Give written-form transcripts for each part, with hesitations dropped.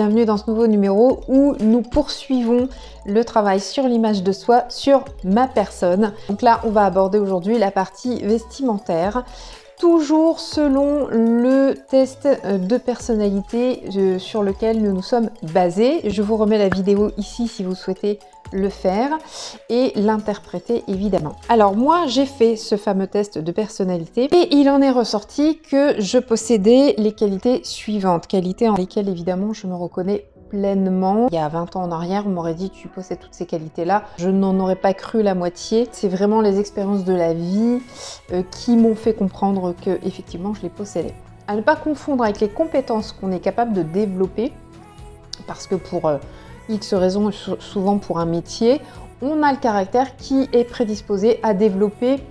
bienvenue dans ce nouveau numéro où nous poursuivons le travail sur l'image de soi, sur ma personne. Donc là, on va aborder aujourd'hui la partie vestimentaire, toujours selon le test de personnalité sur lequel nous nous sommes basés. Je vous remets la vidéo ici si vous souhaitez le faire et l'interpréter évidemment. Alors moi j'ai fait ce fameux test de personnalité et il en est ressorti que je possédais les qualités suivantes, qualités en lesquelles évidemment je me reconnais pleinement. Il y a 20 ans en arrière, on m'aurait dit tu possèdes toutes ces qualités-là. Je n'en aurais pas cru la moitié. C'est vraiment les expériences de la vie qui m'ont fait comprendre que effectivement je les possédais. À ne pas confondre avec les compétences qu'on est capable de développer, parce que pour X raisons, souvent pour un métier, on a le caractère qui est prédisposé à développer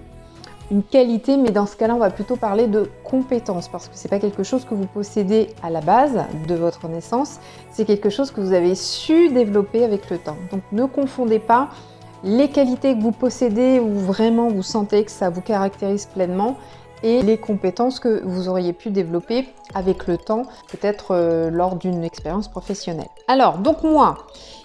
une qualité, mais dans ce cas-là, on va plutôt parler de compétences, parce que c'est pas quelque chose que vous possédez à la base de votre naissance, c'est quelque chose que vous avez su développer avec le temps. Donc ne confondez pas les qualités que vous possédez, où vraiment vous sentez que ça vous caractérise pleinement, et les compétences que vous auriez pu développer avec le temps, peut-être lors d'une expérience professionnelle. Alors, donc moi,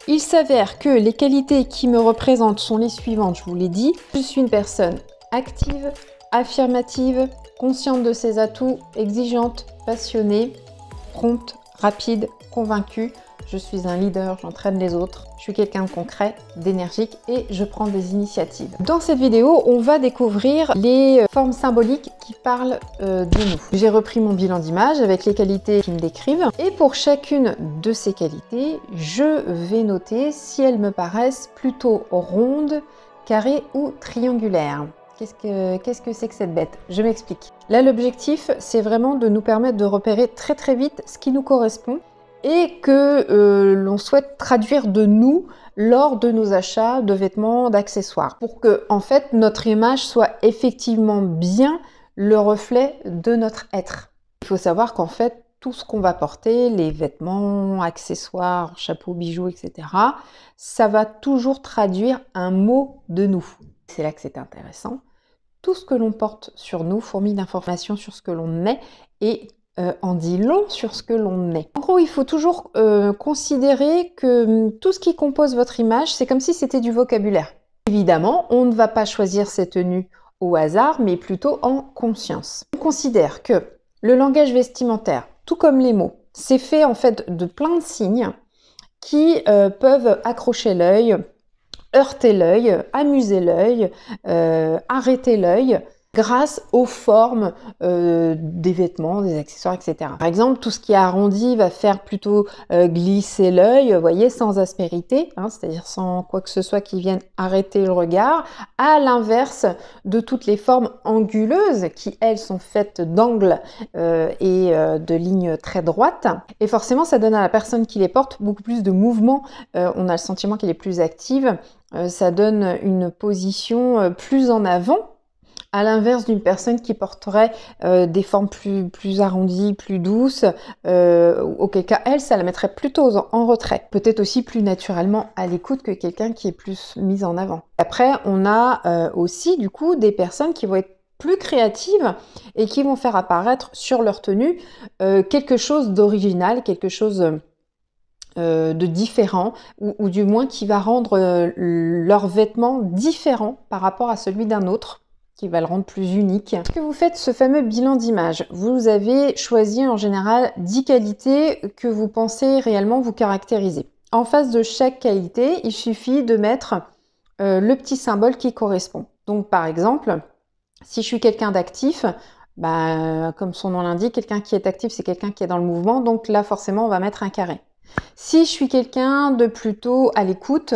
il s'avère que les qualités qui me représentent sont les suivantes, je vous l'ai dit. Je suis une personne active, affirmative, consciente de ses atouts, exigeante, passionnée, prompte, rapide, convaincue. Je suis un leader, j'entraîne les autres. Je suis quelqu'un de concret, d'énergique et je prends des initiatives. Dans cette vidéo, on va découvrir les formes symboliques qui parlent de nous. J'ai repris mon bilan d'image avec les qualités qui me décrivent. Et pour chacune de ces qualités, je vais noter si elles me paraissent plutôt rondes, carrées ou triangulaires. Qu'est-ce que c'est que cette bête? Je m'explique. Là, l'objectif, c'est vraiment de nous permettre de repérer très vite ce qui nous correspond et que l'on souhaite traduire de nous lors de nos achats de vêtements, d'accessoires, pour que en fait notre image soit effectivement bien le reflet de notre être. Il faut savoir qu'en fait tout ce qu'on va porter, les vêtements, accessoires, chapeaux, bijoux, etc., ça va toujours traduire un mot de nous. C'est là que c'est intéressant. Tout ce que l'on porte sur nous fourmille d'informations sur ce que l'on est et en dit long sur ce que l'on est. En gros, il faut toujours considérer que tout ce qui compose votre image, c'est comme si c'était du vocabulaire. Évidemment, on ne va pas choisir ses tenues au hasard, mais plutôt en conscience. On considère que le langage vestimentaire, tout comme les mots, c'est fait en fait de plein de signes qui peuvent accrocher l'œil, heurter l'œil, amuser l'œil, arrêter l'œil, grâce aux formes des vêtements, des accessoires, etc. Par exemple, tout ce qui est arrondi va faire plutôt glisser l'œil, vous voyez, sans aspérité, hein, c'est-à-dire sans quoi que ce soit qui vienne arrêter le regard, à l'inverse de toutes les formes anguleuses qui, elles, sont faites d'angles et de lignes très droites. Et forcément, ça donne à la personne qui les porte beaucoup plus de mouvement. On a le sentiment qu'elle est plus active. Ça donne une position plus en avant, à l'inverse d'une personne qui porterait des formes plus arrondies, plus douces, auquel cas elle, ça la mettrait plutôt en retrait. Peut-être aussi plus naturellement à l'écoute que quelqu'un qui est plus mis en avant. Après, on a aussi du coup des personnes qui vont être plus créatives et qui vont faire apparaître sur leur tenue quelque chose d'original, quelque chose de différent, ou du moins qui va rendre leur vêtement différent par rapport à celui d'un autre, qui va le rendre plus unique. Lorsque vous faites ce fameux bilan d'image, vous avez choisi en général 10 qualités que vous pensez réellement vous caractériser. En face de chaque qualité, il suffit de mettre le petit symbole qui correspond. Donc par exemple, si je suis quelqu'un d'actif, comme son nom l'indique, quelqu'un qui est actif, c'est quelqu'un qui est dans le mouvement, donc là forcément on va mettre un carré. Si je suis quelqu'un de plutôt à l'écoute,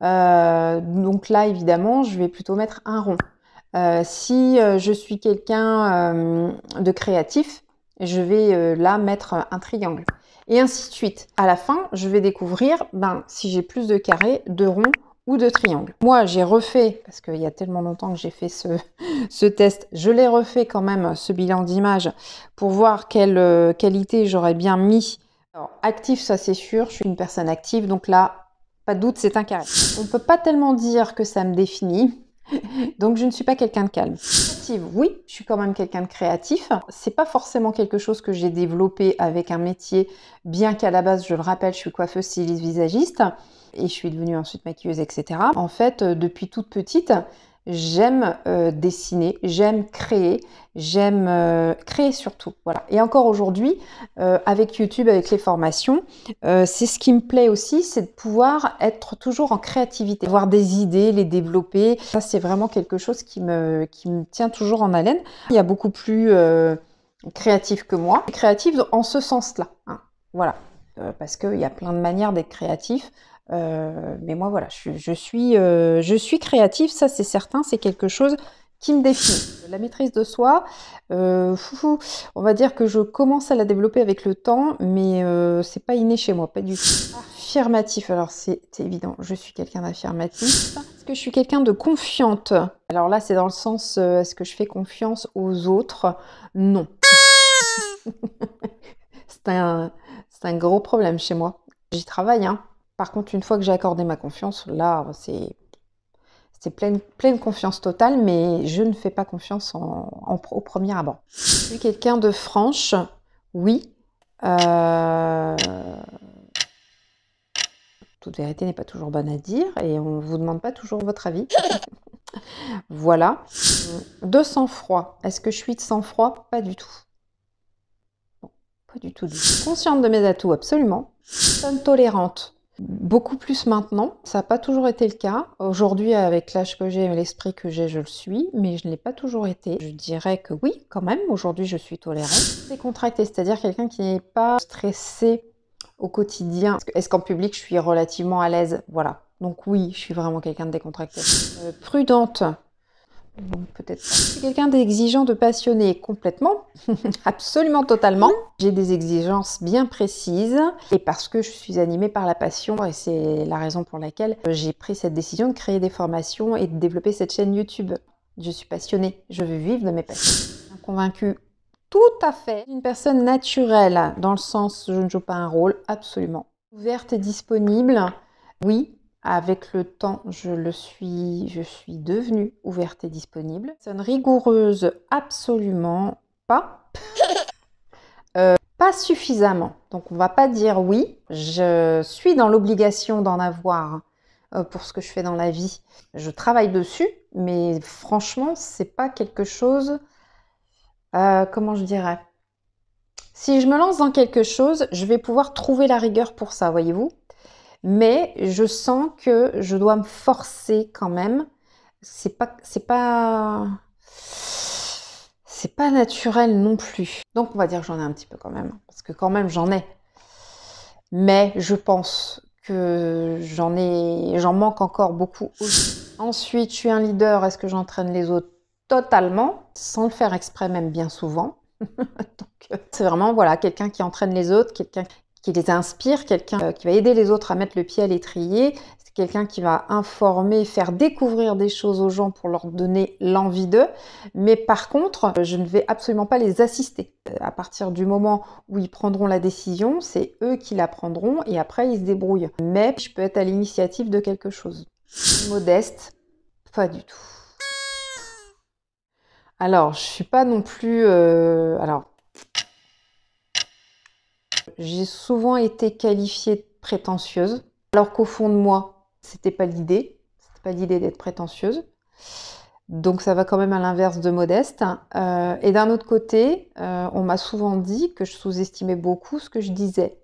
donc là évidemment je vais plutôt mettre un rond. Si je suis quelqu'un de créatif, je vais là mettre un triangle. Et ainsi de suite. À la fin, je vais découvrir si j'ai plus de carrés, de ronds ou de triangles. Moi, j'ai refait, parce qu'il y a tellement longtemps que j'ai fait ce test, je l'ai refait quand même, ce bilan d'image, pour voir quelle qualité j'aurais bien mis. Alors, actif, ça c'est sûr, je suis une personne active, donc là, pas de doute, c'est un carré. On ne peut pas tellement dire que ça me définit. Donc je ne suis pas quelqu'un de calme. créative, oui, je suis quand même quelqu'un de créatif. C'est pas forcément quelque chose que j'ai développé avec un métier, bien qu'à la base, je le rappelle, je suis coiffeuse, styliste, visagiste et je suis devenue ensuite maquilleuse, etc. En fait, depuis toute petite, j'aime dessiner, j'aime créer surtout. Voilà. Et encore aujourd'hui, avec YouTube, avec les formations, c'est ce qui me plaît aussi, c'est de pouvoir être toujours en créativité, avoir des idées, les développer. Ça, c'est vraiment quelque chose qui me tient toujours en haleine. Il y a beaucoup plus créatif que moi. Créative en ce sens-là. Hein. Voilà. Parce qu'il y a plein de manières d'être créatif. Mais moi, voilà, je suis créative, ça c'est certain, c'est quelque chose qui me définit. La maîtrise de soi, on va dire que je commence à la développer avec le temps, mais c'est pas inné chez moi, pas du tout. Affirmatif, alors c'est évident, je suis quelqu'un d'affirmatif. Est-ce que je suis quelqu'un de confiante? Alors là, c'est dans le sens, est-ce que je fais confiance aux autres? Non. C'est un gros problème chez moi. J'y travaille, hein. Par contre, une fois que j'ai accordé ma confiance, là, c'est pleine confiance totale, mais je ne fais pas confiance au premier abord. Je suis quelqu'un de franche, oui. Toute vérité n'est pas toujours bonne à dire et on ne vous demande pas toujours votre avis. Voilà. De sang-froid. Est-ce que je suis de sang-froid? Pas du tout. Bon, pas du tout. Consciente de mes atouts, absolument. Personne tolérante. Beaucoup plus maintenant, ça n'a pas toujours été le cas. Aujourd'hui, avec l'âge que j'ai et l'esprit que j'ai, je le suis, mais je ne l'ai pas toujours été. Je dirais que oui, quand même, aujourd'hui je suis tolérante. Décontractée, c'est-à-dire quelqu'un qui n'est pas stressé au quotidien. Est-ce qu'en public, je suis relativement à l'aise? Voilà. Donc oui, je suis vraiment quelqu'un de décontracté. Prudente. Peut-être pas. Je suis quelqu'un d'exigeant, de passionné, complètement, absolument totalement. J'ai des exigences bien précises et parce que je suis animée par la passion et c'est la raison pour laquelle j'ai pris cette décision de créer des formations et de développer cette chaîne YouTube. Je suis passionnée, je veux vivre de mes passions. Convaincue, tout à fait. Une personne naturelle, dans le sens je ne joue pas un rôle, absolument. Ouverte et disponible, oui. Avec le temps, je suis devenue ouverte et disponible. Personne rigoureuse, absolument pas. Pas suffisamment. Donc on va pas dire oui. Je suis dans l'obligation d'en avoir pour ce que je fais dans la vie. Je travaille dessus, mais franchement, c'est pas quelque chose. Comment je dirais? Si je me lance dans quelque chose, je vais pouvoir trouver la rigueur pour ça, voyez-vous. Mais je sens que je dois me forcer quand même. C'est pas naturel non plus. Donc on va dire que j'en ai un petit peu quand même, parce que quand même j'en ai. Mais je pense que j'en manque encore beaucoup aussi. Ensuite, je suis un leader. Est-ce que j'entraîne les autres? Totalement, sans le faire exprès, même bien souvent. Donc c'est vraiment voilà quelqu'un qui entraîne les autres, quelqu'un qui les inspire, quelqu'un qui va aider les autres à mettre le pied à l'étrier. C'est quelqu'un qui va informer, faire découvrir des choses aux gens pour leur donner l'envie d'eux. Mais par contre, je ne vais absolument pas les assister. À partir du moment où ils prendront la décision, c'est eux qui la prendront et après ils se débrouillent. Mais je peux être à l'initiative de quelque chose. Modeste, pas du tout. Alors, je suis pas non plus... j'ai souvent été qualifiée de prétentieuse, alors qu'au fond de moi, c'était pas l'idée. C'était pas l'idée d'être prétentieuse. Donc ça va quand même à l'inverse de modeste. Et d'un autre côté, on m'a souvent dit que je sous-estimais beaucoup ce que je disais.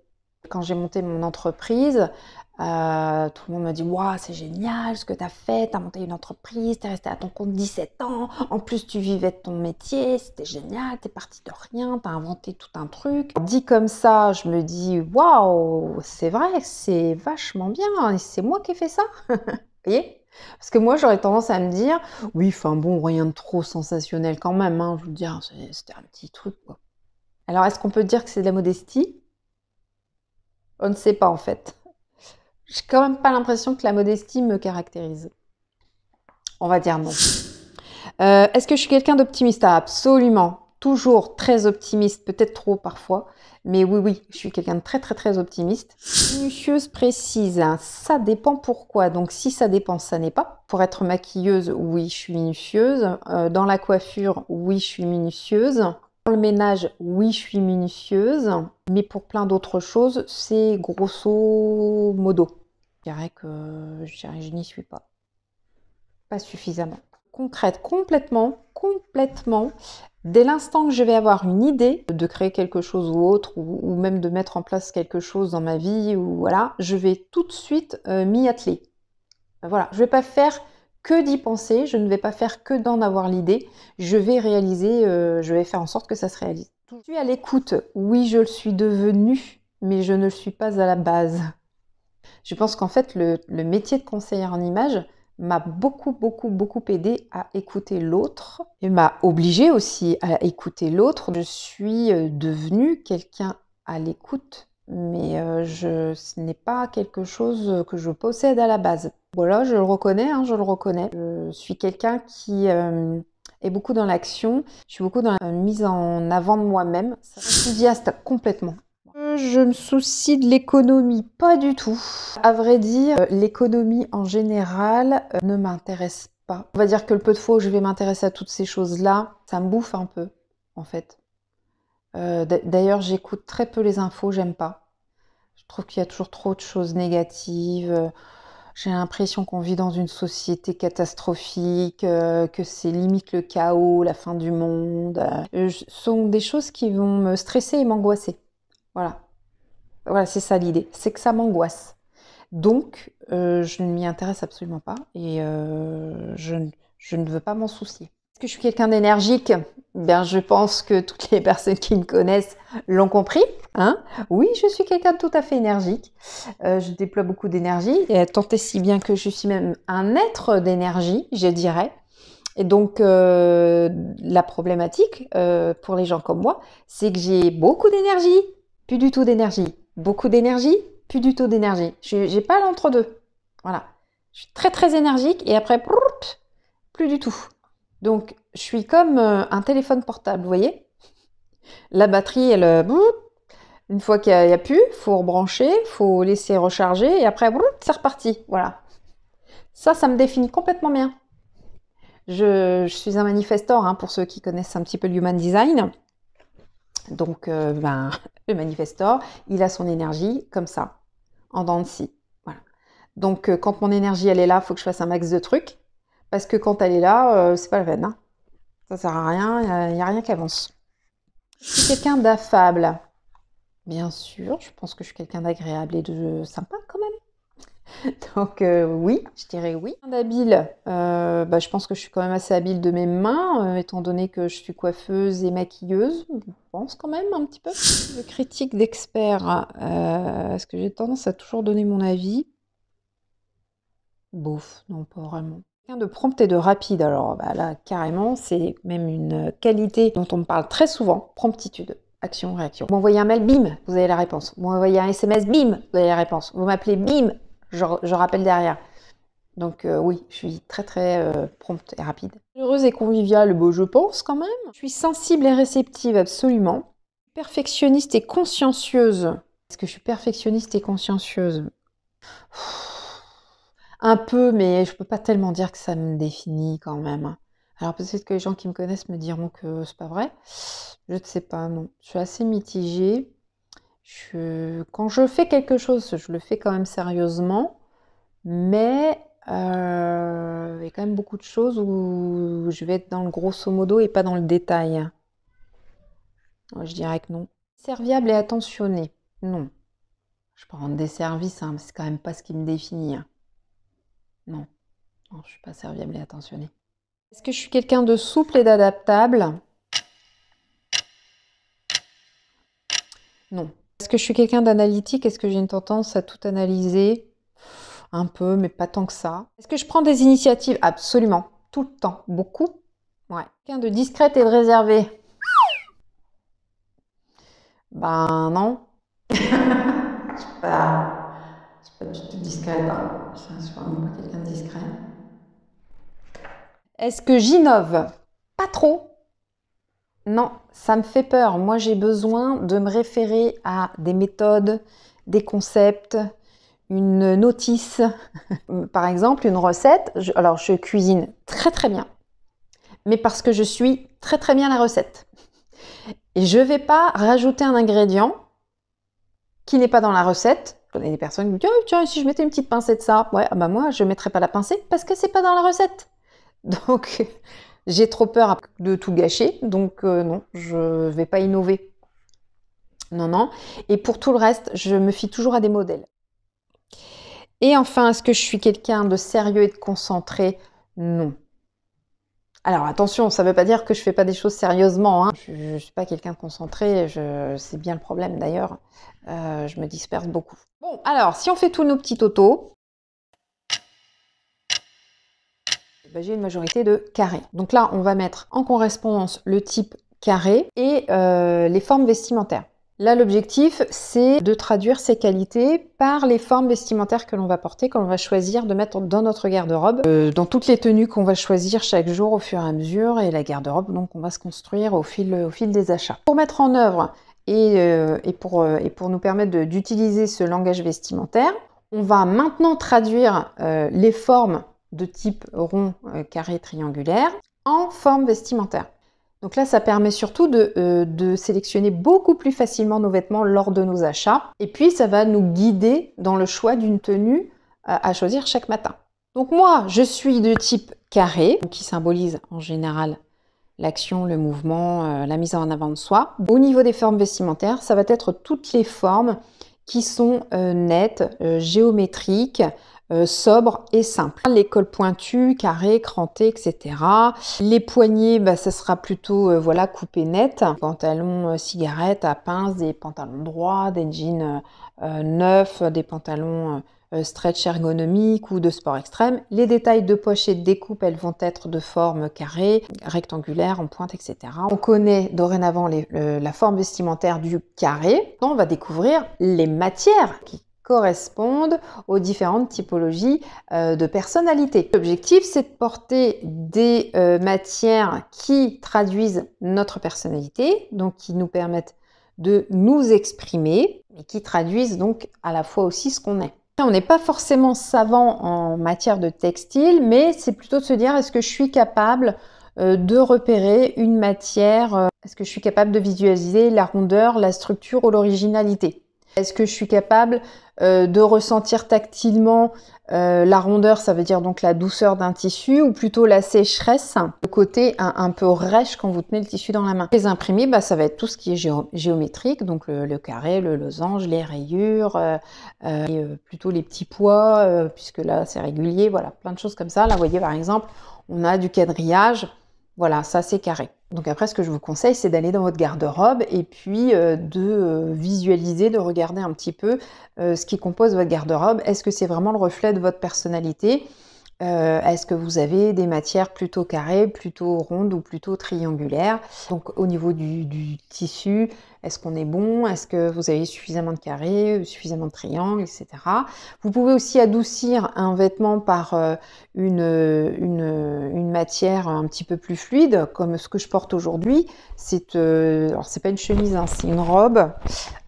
Quand j'ai monté mon entreprise, tout le monde m'a dit « Waouh, c'est génial ce que tu as fait, tu as monté une entreprise, tu es resté à ton compte 17 ans, en plus tu vivais de ton métier, c'était génial, tu es parti de rien, tu as inventé tout un truc. » Dit comme ça, je me dis « Waouh, c'est vrai, c'est vachement bien, et c'est moi qui ai fait ça. » Vous voyez? Parce que moi, j'aurais tendance à me dire « Oui, enfin bon, rien de trop sensationnel quand même, hein, je veux dire, c'était un petit truc, quoi. » Alors, est-ce qu'on peut dire que c'est de la modestie? On ne sait pas, en fait. J'ai quand même pas l'impression que la modestie me caractérise. On va dire non. Est-ce que je suis quelqu'un d'optimiste? Absolument. toujours très optimiste, peut-être trop parfois, mais oui, oui, je suis quelqu'un de très, très, très optimiste. Minutieuse, précise, hein, ça dépend pourquoi. Donc, si ça dépend, ça n'est pas. Pour être maquilleuse, oui, je suis minutieuse. Dans la coiffure, oui, je suis minutieuse. Dans le ménage, oui, je suis minutieuse. Mais pour plein d'autres choses, c'est grosso modo. Je dirais que je n'y suis pas. Pas suffisamment. Concrète, complètement, complètement. Dès l'instant que je vais avoir une idée de créer quelque chose ou autre, ou même de mettre en place quelque chose dans ma vie, ou voilà, je vais tout de suite m'y atteler. Voilà, je ne vais pas faire que d'y penser, je ne vais pas faire que d'en avoir l'idée, je vais réaliser, je vais faire en sorte que ça se réalise. Je suis à l'écoute, oui, je le suis devenue, mais je ne le suis pas à la base. Je pense qu'en fait, le métier de conseillère en image m'a beaucoup aidé à écouter l'autre et m'a obligée aussi à écouter l'autre. Je suis devenue quelqu'un à l'écoute, mais ce n'est pas quelque chose que je possède à la base. Voilà, je le reconnais, hein, je le reconnais. Je suis quelqu'un qui est beaucoup dans l'action, je suis beaucoup dans la mise en avant de moi-même. Ça m'enthousiaste complètement. Je me soucie de l'économie, pas du tout. À vrai dire, l'économie en général ne m'intéresse pas. On va dire que le peu de fois où je vais m'intéresser à toutes ces choses-là, ça me bouffe un peu, en fait. D'ailleurs, j'écoute très peu les infos, j'aime pas. Je trouve qu'il y a toujours trop de choses négatives. J'ai l'impression qu'on vit dans une société catastrophique, que c'est limite le chaos, la fin du monde. Ce sont des choses qui vont me stresser et m'angoisser. Voilà. Voilà, c'est ça l'idée, c'est que ça m'angoisse. Donc, je ne m'y intéresse absolument pas et je ne veux pas m'en soucier. Est-ce que je suis quelqu'un d'énergique? Bien, je pense que toutes les personnes qui me connaissent l'ont compris. Hein, oui, je suis quelqu'un de tout à fait énergique. Je déploie beaucoup d'énergie, et tant et si bien que je suis même un être d'énergie, je dirais. Et donc, la problématique pour les gens comme moi, c'est que j'ai beaucoup d'énergie, plus du tout d'énergie. Beaucoup d'énergie, plus du tout d'énergie. Je n'ai pas l'entre-deux. Voilà. Je suis très, très énergique et après, plus du tout. Donc, je suis comme un téléphone portable, vous voyez? La batterie, elle, une fois qu'il n'y a plus, il faut rebrancher, il faut laisser recharger et après, c'est reparti. Voilà. Ça me définit complètement bien. Je suis un manifestor, hein, pour ceux qui connaissent un petit peu le Human Design. Donc, le manifestor, il a son énergie comme ça, en dents de scie. Voilà. Donc, quand mon énergie, elle est là, il faut que je fasse un max de trucs. Parce que quand elle est là, c'est pas la peine. Hein. Ça sert à rien, il n'y a rien qui avance. Je suis quelqu'un d'affable. Bien sûr, je pense que je suis quelqu'un d'agréable et de sympa quand même. Donc oui, je dirais oui. D'habile, je pense que je suis quand même assez habile de mes mains, étant donné que je suis coiffeuse et maquilleuse. Je pense quand même un petit peu. Le critique d'expert, est-ce que j'ai tendance à toujours donner mon avis? Bof, non, pas vraiment. Quelqu'un de prompt et de rapide, alors là, carrément, c'est même une qualité dont on me parle très souvent, promptitude. Action, réaction. Vous m'envoyez un mail, bim, vous avez la réponse. Vous m'envoyez un SMS, bim, vous avez la réponse. Vous m'appelez, bim, je rappelle derrière. Donc oui, je suis très très prompte et rapide. Heureuse et conviviale, je pense quand même. Je suis sensible et réceptive, absolument. Perfectionniste et consciencieuse. Est-ce que je suis perfectionniste et consciencieuse? Un peu, mais je peux pas tellement dire que ça me définit quand même. Alors peut-être que les gens qui me connaissent me diront que c'est pas vrai. Je ne sais pas, non. Je suis assez mitigée. Quand je fais quelque chose, je le fais quand même sérieusement. Mais il y a quand même beaucoup de choses où je vais être dans le grosso modo et pas dans le détail. Ouais, je dirais que non. Serviable et attentionné. Non. Je peux rendre des services, hein, mais c'est quand même pas ce qui me définit. Hein. Non. Non, je suis pas serviable et attentionnée. Est-ce que je suis quelqu'un de souple et d'adaptable? Non. Est-ce que je suis quelqu'un d'analytique? Est-ce que j'ai une tendance à tout analyser? Un peu, mais pas tant que ça. Est-ce que je prends des initiatives? Absolument. Tout le temps. Beaucoup. Ouais. Quelqu'un de discrète et de réservé? Ben non. Je suis pas du tout discrète. Hein. Je suis vraiment pas quelqu'un de discret. Est-ce que j'innove? Pas trop. Non, ça me fait peur. Moi, j'ai besoin de me référer à des méthodes, des concepts, une notice. Par exemple, une recette. Alors, je cuisine très très bien, mais parce que je suis très très bien la recette. Et je ne vais pas rajouter un ingrédient qui n'est pas dans la recette. Je connais des personnes qui me disent oh, tiens, si je mettais une petite pincée de ça, ouais, bah moi, je ne mettrais pas la pincée parce que c'est pas dans la recette. Donc, j'ai trop peur de tout gâcher, donc non, je ne vais pas innover. Non, non. Et pour tout le reste, je me fie toujours à des modèles. Et enfin, est-ce que je suis quelqu'un de sérieux et de concentré? Non. Alors attention, ça ne veut pas dire que je ne fais pas des choses sérieusement, hein. Je ne suis pas quelqu'un de concentré, c'est bien le problème d'ailleurs. Je me disperse beaucoup. Bon, alors, si on fait tous nos petits totaux, ben, j'ai une majorité de carrés. Donc là, on va mettre en correspondance le type carré et les formes vestimentaires. Là, l'objectif, c'est de traduire ces qualités par les formes vestimentaires que l'on va porter, que l'on va choisir de mettre dans notre garde-robe, dans toutes les tenues qu'on va choisir chaque jour au fur et à mesure, et la garde-robe, donc, on va se construire au fil des achats. Pour mettre en œuvre et pour nous permettre d'utiliser ce langage vestimentaire, on va maintenant traduire les formes de type rond, carré, triangulaire en forme vestimentaire. Donc là, ça permet surtout de sélectionner beaucoup plus facilement nos vêtements lors de nos achats. Et puis, ça va nous guider dans le choix d'une tenue à choisir chaque matin. Donc moi, je suis de type carré, qui symbolise en général l'action, le mouvement, la mise en avant de soi. Au niveau des formes vestimentaires, ça va être toutes les formes qui sont nettes, géométriques, sobre et simple. Les cols pointus, carrés, crantés, etc. Les poignets, bah, ça sera plutôt voilà, coupé net. Pantalons cigarettes à pince, des pantalons droits, des jeans neufs, des pantalons stretch ergonomique ou de sport extrême. Les détails de poche et de découpe, elles vont être de forme carrée, rectangulaire, en pointe, etc. On connaît dorénavant la forme vestimentaire du carré. On va découvrir les matières qui correspondent aux différentes typologies de personnalité. L'objectif, c'est de porter des matières qui traduisent notre personnalité, donc qui nous permettent de nous exprimer et qui traduisent donc à la fois aussi ce qu'on est. On n'est pas forcément savant en matière de textile, mais c'est plutôt de se dire est-ce que je suis capable de repérer une matière, est-ce que je suis capable de visualiser la rondeur, la structure ou l'originalité? Est-ce que je suis capable de ressentir tactilement la rondeur, ça veut dire donc la douceur d'un tissu, ou plutôt la sécheresse, le côté un peu rêche quand vous tenez le tissu dans la main. Les imprimés, bah, ça va être tout ce qui est géométrique, donc le carré, le losange, les rayures, et plutôt les petits pois, puisque là c'est régulier, voilà, plein de choses comme ça. Là, vous voyez par exemple, on a du quadrillage, voilà, ça c'est carré. Donc après, ce que je vous conseille, c'est d'aller dans votre garde-robe et puis de visualiser, de regarder un petit peu ce qui compose votre garde-robe. Est-ce que c'est vraiment le reflet de votre personnalité? Est-ce que vous avez des matières plutôt carrées, plutôt rondes ou plutôt triangulaires? Donc au niveau du tissu, est-ce qu'on est bon? Est-ce que vous avez suffisamment de carrés, suffisamment de triangles, etc. Vous pouvez aussi adoucir un vêtement par une matière un petit peu plus fluide, comme ce que je porte aujourd'hui. Alors c'est pas une chemise, hein, c'est une robe.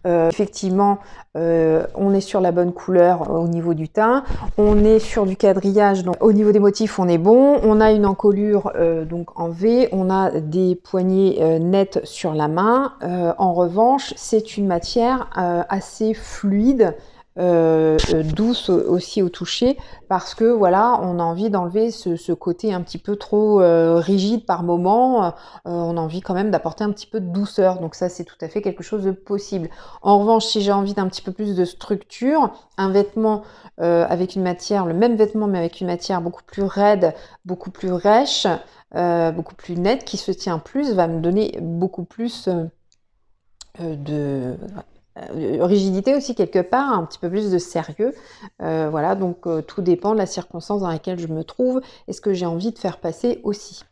Effectivement, on est sur la bonne couleur au niveau du teint, on est sur du quadrillage, donc au niveau des motifs on est bon, on a une encolure donc en V, on a des poignées nettes sur la main. En revanche, c'est une matière assez fluide, douce aussi au toucher, parce que voilà, on a envie d'enlever ce côté un petit peu trop rigide par moment. On a envie quand même d'apporter un petit peu de douceur, donc ça c'est tout à fait quelque chose de possible. En revanche, si j'ai envie d'un petit peu plus de structure, un vêtement avec une matière, le même vêtement mais avec une matière beaucoup plus raide, beaucoup plus rêche, beaucoup plus nette, qui se tient plus, va me donner beaucoup plus de rigidité aussi quelque part, un petit peu plus de sérieux. Voilà, donc tout dépend de la circonstance dans laquelle je me trouve et ce que j'ai envie de faire passer aussi.